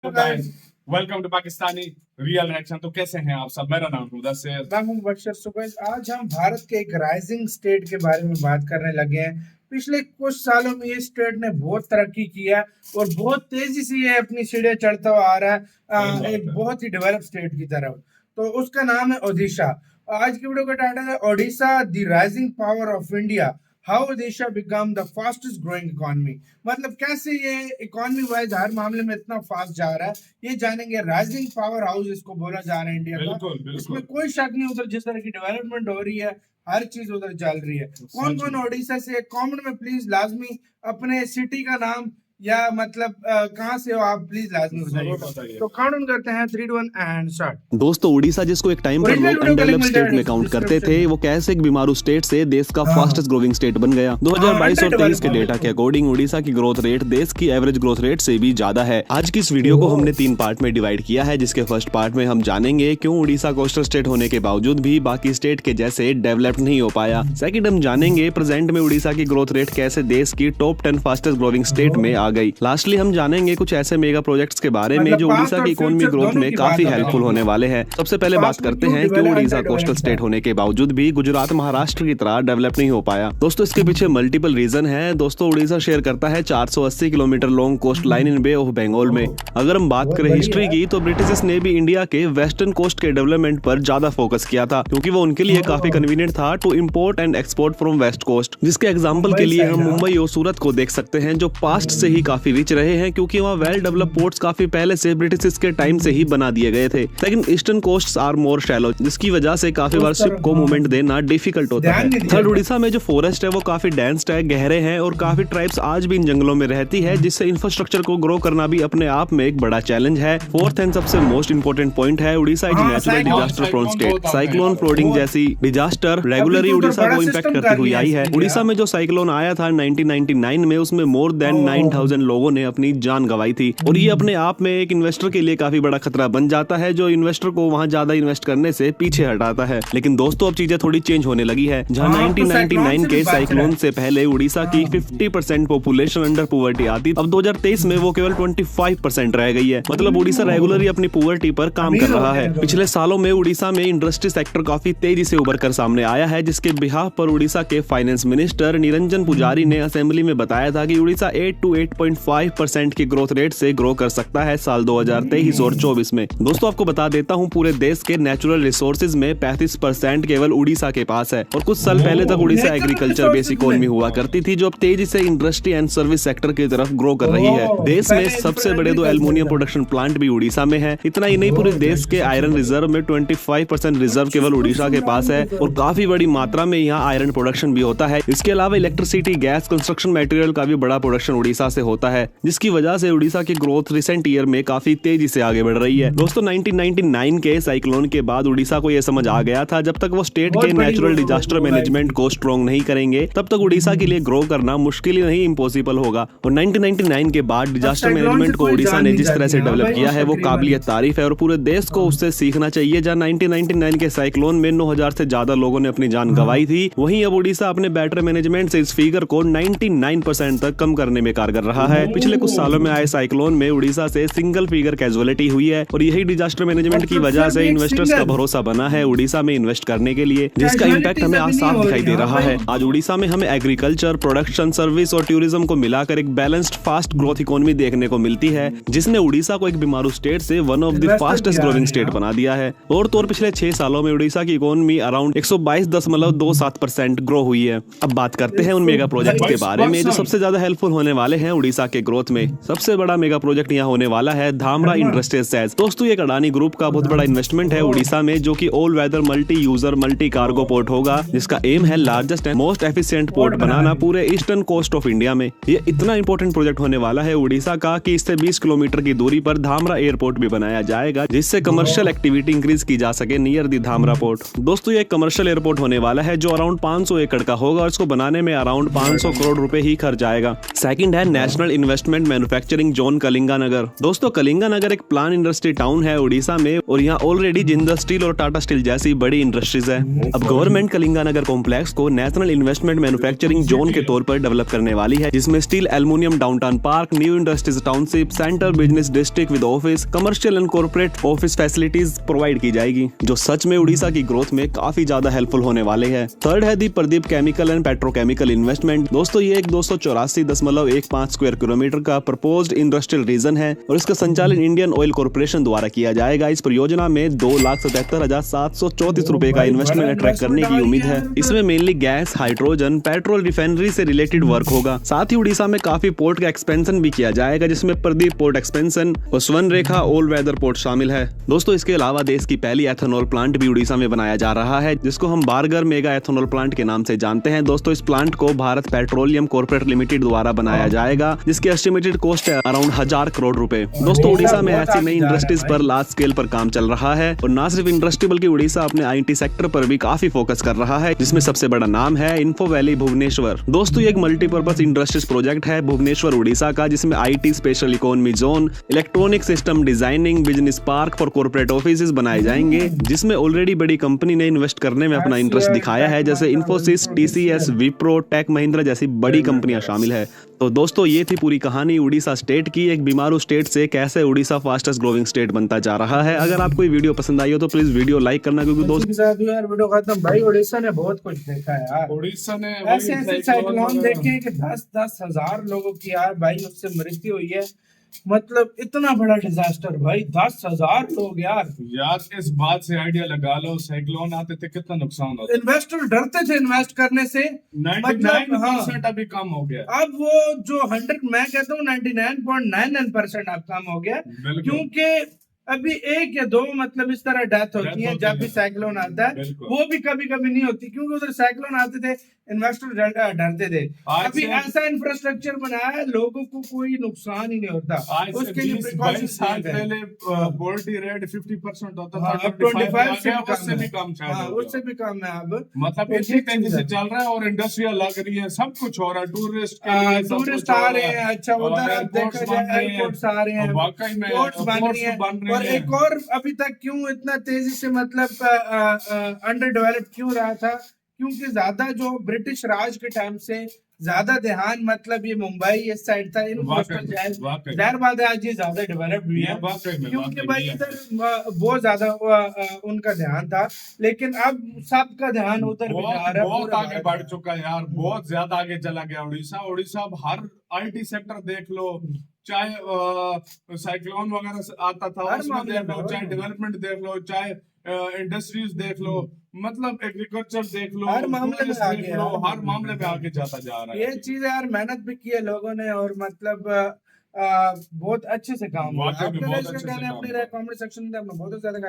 Guys, welcome to Pakistani real reaction. तो कैसे हैं आप सब? मेरा नाम मुदस्सिर, मैं हूं मुबशर। सो गाइस, आज हम भारत के एक राइजिंग स्टेट के बारे में बात करने लगे हैं। पिछले कुछ सालों में ये स्टेट ने बहुत तरक्की की है और बहुत तेजी से ये अपनी सीढ़ियां चढ़ता हुआ आ रहा है एक बहुत ही डेवलप स्टेट की तरफ। तो उसका नाम है ओडिशा। आज की वीडियो का टाइटल है Odisha the rising power of India, how Odisha become the fastest growing economy. मतलब कैसे ये इकोनॉमी वाइज हर मामले में इतना फास्ट जा रहा है, ये जानेंगे। राइजिंग पावर हाउस इसको बोला जा रहा है इंडिया का। इसमें कोई शक नहीं, उधर जिस तरह की डेवलपमेंट हो रही है हर चीज उधर चल रही है। कौन कौन ओडिशा से, कमेंट में प्लीज लाजमी अपने सिटी का नाम या मतलब कहाँ से हो आप, प्लीज लाजमी बताइए। तो काउंट करते हैं 3 2 1 एंड स्टार्ट। दोस्तों, उड़ीसा जिसको एक टाइम पर लोग अनडेवलप्ड स्टेट में काउंट करते थे, वो कैसे एक बीमारू स्टेट से देश का फास्टेस्ट ग्रोइंग स्टेट बन गया। 2022 और 23 के डेटा के अकॉर्डिंग उड़ीसा की ग्रोथ रेट देश की एवरेज ग्रोथ रेट से भी ज्यादा है। आज की इस वीडियो को हमने 3 पार्ट में डिवाइड किया है, जिसके फर्स्ट पार्ट में हम जानेंगे क्यों उड़ीसा कोस्टल स्टेट होने के बावजूद भी बाकी स्टेट के जैसे डेवलप्ड नहीं हो पाया। सेकंड, हम जानेंगे प्रेजेंट में उड़ीसा की ग्रोथ रेट कैसे देश की टॉप 10 फास्टेस्ट ग्रोइंग स्टेट में आ गई। लास्टली हम जानेंगे कुछ ऐसे मेगा प्रोजेक्ट्स के बारे में जो उड़ीसा की इकोनॉमी ग्रोथ में काफी हेल्पफुल होने वाले हैं। सबसे पहले बात करते हैं कि उड़ीसा कोस्टल स्टेट होने के बावजूद भी गुजरात महाराष्ट्र की तरह डेवलप नहीं हो पाया। दोस्तों, इसके पीछे मल्टीपल रीजन है। दोस्तों, उड़ीसा शेयर करता है 480 kilometre long coast line in Bay of Bengal में। अगर हम बात करें हिस्ट्री की, तो ब्रिटिश ने भी इंडिया के वेस्टर्न कोस्ट के डेवलपमेंट पर ज्यादा फोकस किया था, क्योंकि वो उनके लिए काफी कन्वीनियंट था to import and export from west coast. जिसके एग्जाम्पल के लिए हम मुंबई और सूरत को देख सकते हैं, जो पास्ट से ही काफी रिच रहे हैं, क्योंकि वहाँ वेल डेवलप पोर्ट्स काफी पहले से ब्रिटिश के टाइम से ही बना दिए गए थे। लेकिन eastern coast are more shallow, जिसकी वजह से काफी बार शिप को मूवमेंट देना डिफिकल्ट होता है। थर्ड, उड़ीसा में जो फॉरेस्ट है वो काफी डेंस्ड है, गहरे हैं, और काफी ट्राइब्स आज भी इन जंगलों में रहती है, जिससे इंफ्रास्ट्रक्चर को ग्रो करना भी अपने आप में एक बड़ा चैलेंज है। फोर्थ एंड सबसे मोस्ट इंपोर्टेंट पॉइंट है, Orissa is natural disaster prone state. Cyclone, flooding जैसी डिजास्टर रेगुलरली उड़ीसा को इम्पैक्ट करती हुई आई है। उड़ीसा में जो साइक्लोन आया था 1999 में, उसमें मोर देन 9000 लोगों ने अपनी जान गंवाई थी, और ये अपने आप में एक इन्वेस्टर के लिए काफी बड़ा खतरा बन जाता है, जो इन्वेस्टर को वहां ज्यादा इन्वेस्ट करने से पीछे हटाता है। लेकिन दोस्तों, अब चीजें थोड़ी चेंज होने लगी है, जहां 1999 के साइक्लोन से पहले उड़ीसा की 50% पॉपुलेशन अंडर पुवर्टी आती, अब 2023 में वो केवल 25% रह गई है। मतलब उड़ीसा रेगुलरली अपनी पुवर्टी पर काम कर रहा है। पिछले सालों में उड़ीसा में इंडस्ट्री सेक्टर काफी तेजी से उभर कर सामने आया है, जिसके बिहाफ पर उड़ीसा के फाइनेंस मिनिस्टर निरंजन पुजारी ने असेंबली में बताया था कि उड़ीसा 8 to 8.5% की ग्रोथ रेट से ग्रो कर सकता है साल 2023 और 24 में। दोस्तों, आपको बता देता हूं, पूरे देश के नेचुरल रिसोर्सेज में 35% केवल उड़ीसा के पास है, और कुछ साल पहले तक उड़ीसा एग्रीकल्चर बेस्ड इकोनॉमी हुआ करती थी, जो अब तेजी से इंडस्ट्री एंड सर्विस सेक्टर की तरफ ग्रो कर रही है। देश में सबसे बड़े 2 एल्युमिनियम प्रोडक्शन प्लांट भी उड़ीसा में है। इतना ही नहीं, पूरे देश के आयरन रिजर्व में 25% रिजर्व केवल उड़ीसा के पास है, और काफी बड़ी मात्रा में यहाँ आयरन प्रोडक्शन भी होता है। इसके अलावा इलेक्ट्रिसिटी, गैस, कंस्ट्रक्शन मटेरियल का भी बड़ा प्रोडक्शन उड़ीसा से होता है, जिसकी वजह से उड़ीसा की ग्रोथ रिसेंट ईयर में काफी तेजी से आगे बढ़ रही है। दोस्तों, 1999 के साइक्लोन के बाद उड़ीसा को यह समझ आ गया था, जब तक वो स्टेट के नेचुरल डिजास्टर मैनेजमेंट को स्ट्रॉन्ग नहीं करेंगे, तब तक उड़ीसा के लिए ग्रो करना मुश्किल ही नहीं, इम्पॉसिबल होगा। और 1999 के बाद डिजास्टर मैनेजमेंट को उड़ीसा ने जिस तरह से डेवलप किया है, वो काबिलियत तारीफ है, और पूरे देश को उससे सीखना चाहिए। जहाँ 1999 के साइक्लोन में 9000 से ज्यादा लोगों ने अपनी जान गंवाई थी, वहीं अब उड़ीसा अपने बेटर मैनेजमेंट से इस फिगर को 99% तक कम करने में कारगर रहा है। पिछले कुछ सालों में आए साइक्लोन में उड़ीसा से सिंगल फिगर कैजुअलिटी हुई है, और यही डिजास्टर मैनेजमेंट की वजह से इन्वेस्टर्स का भरोसा बना है उड़ीसा में इन्वेस्ट करने के लिए, जिसका इम्पैक्ट हमें आज साफ दिखाई दे रहा है। आज उड़ीसा में हमें एग्रीकल्चर, प्रोडक्शन, सर्विस और टूरिज्म को मिलाकर एक बैलेंस्ड फास्ट ग्रोथ इकोनॉमी देखने को मिलती है, जिसने उड़ीसा को एक बीमारू स्टेट से one of the fastest growing state बना दिया है। और तो और पिछले 6 सालों में उड़ीसा की इकोनॉमी अराउंड 122.27% ग्रो हुई है। अब बात करते हैं उन मेगा प्रोजेक्ट के बारे में जो सबसे ज्यादा हेल्पफुल होने वाले हैं उड़ीसा के ग्रोथ में। सबसे बड़ा मेगा प्रोजेक्ट यहाँ होने वाला है धामरा इंडस्ट्रियल सेज। दोस्तों, ये अडानी ग्रुप का बहुत बड़ा इन्वेस्टमेंट है उड़ीसा में, जो कि all weather multi user multi cargo port होगा, जिसका एम है largest and most efficient port बनाना पूरे ईस्टर्न कोस्ट ऑफ इंडिया में। ये इतना इंपॉर्टेंट प्रोजेक्ट होने वाला है उड़ीसा का कि इससे 20 किलोमीटर की दूरी पर धामरा एयरपोर्ट भी बनाया जाएगा, जिससे कमर्शियल एक्टिविटी इंक्रीज की जा सके नियर द धामरा पोर्ट। दोस्तों, ये कमर्शियल एयरपोर्ट होने वाला है जो अराउंड 500 एकड़ का होगा, और इसको बनाने में अराउंड 500 करोड़ रुपए ही खर्च आएगा। सेकंड है national investment manufacturing zone Kalinganagar. दोस्तों कलिंगानगर एक प्लान इंडस्ट्री टाउन है उड़ीसा में और यहाँ ऑलरेडी जिंदल स्टील और टाटा स्टील जैसी बड़ी इंडस्ट्रीज है। अब गवर्नमेंट कलिंगानगर कॉम्प्लेक्स को नेशनल इन्वेस्टमेंट मैन्युफैक्चरिंग जोन के तौर पर डेवलप करने वाली है, जिसमें steel, aluminium, downtown park, new industries township, centre business district with office, commercial and corporate office facilities provide की जाएगी, जो सच में उड़ीसा की ग्रोथ में काफी ज्यादा हेल्पफुल होने वाले हैं। थर्ड है the Paradip chemical and petrochemical investment. दोस्तों ये एक 284.15 स्क्वायर किलोमीटर का प्रपोज्ड इंडस्ट्रियल रीजन है और इसका संचालन इंडियन ऑयल कॉर्पोरेशन द्वारा किया जाएगा। इस परियोजना में 2,77,734 रुपए का इन्वेस्टमेंट अट्रैक्ट करने की उम्मीद है। इसमें mainly gas, hydrogen, petrol refinery से रिलेटेड वर्क होगा। साथ ही उड़ीसा में काफी पोर्ट का एक्सपेंशन भी किया जाएगा, जिसमें प्रदीप पोर्ट एक्सपेंशन और स्वर्ण रेखा ऑल वेदर पोर्ट शामिल है। दोस्तों इसके अलावा देश की पहली एथेनॉल प्लांट भी उड़ीसा में बनाया जा रहा है, जिसको हम बारगर मेगा एथेनॉल प्लांट के नाम से जानते हैं। दोस्तों इस प्लांट को भारत पेट्रोलियम कॉर्पोरेट लिमिटेड द्वारा बनाया जाएगा, जिसकी एस्टिमेटेड कॉस्ट है अराउंड 1000 करोड़ रुपए। दोस्तों उड़ीसा में ऐसी नई इंडस्ट्रीज पर लार्ज स्केल पर काम चल रहा है और न सिर्फ इंडस्ट्री बल्कि उड़ीसा अपने आईटी सेक्टर पर भी काफी फोकस कर रहा है, जिसमें सबसे बड़ा नाम है इन्फो वैली भुवनेश्वर। दोस्तों ये एक मल्टीपर्पज इंडस्ट्रीज प्रोजेक्ट है भुवनेश्वर उड़ीसा का, जिसमें IT special economy zone, electronic system designing, business park for corporate offices बनाए जाएंगे, जिसमें ऑलरेडी बड़ी कंपनी ने इन्वेस्ट करने में अपना इंटरेस्ट दिखाया है, जैसे इन्फोसिस, टीसीएस, विप्रो, टेक महिंद्रा जैसी बड़ी कंपनियां शामिल है। तो दोस्तों ये थी पूरी कहानी उड़ीसा स्टेट की, एक बीमारू स्टेट से कैसे उड़ीसा फास्टेस्ट ग्रोइंग स्टेट बनता जा रहा है। अगर आपको ये वीडियो पसंद आई हो तो प्लीज वीडियो लाइक करना, क्योंकि दोस्तों यार वीडियो खत्म। भाई उड़ीसा ने बहुत कुछ देखा है यार। उड़ीसा ने ऐसे ऐसे साइक्लोन देखे हैं कि 10-10 हजार लोगों की यार भाई उससे मृत्यु हुई है। मतलब इतना बड़ा डिजास्टर भाई, 10,000 लोग यार। इस बात से आइडिया लगा लो, साइक्लोन आते थे कितना नुकसान होता। इन्वेस्टर डरते थे इन्वेस्ट करने से, 99% अभी कम हो गया। अब वो जो 100 मैं कहता हूँ 99.99% अब कम हो गया, क्योंकि अभी 1 या 2 मतलब इस तरह डेथ होती है जब भी साइक्लोन आता है। वो भी कभी कभी नहीं होती, क्योंकि उधर साइक्लोन आते थे इन्वेस्टर डरते थे। अभी ऐसा इंफ्रास्ट्रक्चर बनाया है लोगों को कोई नुकसान ही नहीं होता। उसके लिए प्रिकॉशंस पहले पोल्ट्री रेट 50% होता था, 25 उससे भी कम उससे भी कम है अब। मतलब इतनी तेजी से चल रहा है और इंडस्ट्रियल लग रही है, सब कुछ हो रहा है। टूरिस्ट आ रहे हैं। अच्छा उधर आप देखा जाए एयरपोर्ट्स आ रहे हैं, वाकई में पोर्ट्स बन रही हैं। और एक और अभी तक क्यों इतना तेजी से मतलब अंडर डेवलप क्यों रहा था, क्योंकि ज्यादा जो ब्रिटिश राज के टाइम से ज्यादा ध्यान मतलब ये मुंबई इस साइड था, इन जाहिर बात है आज ये ज्यादा डेवलप हुई है, क्योंकि भाई इधर बहुत ज्यादा उनका ध्यान था। लेकिन अब सबका ध्यान उधर भी जा रहा है, बहुत आगे बढ़ चुका है यार, बहुत ज्यादा आगे चला गया उड़ीसा। अब हर आईटी सेक्टर देख लो, चाहे साइक्लोन वगैरह आता था उसमें देख लो, चाहे डेवलपमेंट देख लो, चाहे इंडस्ट्रीज देख लो, मतलब एग्रीकल्चर देख लो, हर मामले में आगे हर मामले में आगे जाता जा रहा है। ये चीज यार मेहनत भी की है लोगों ने और मतलब बहुत अच्छे से काम हुआ। अपने कमेंट सेक्शन में अपना बहुत ज्यादा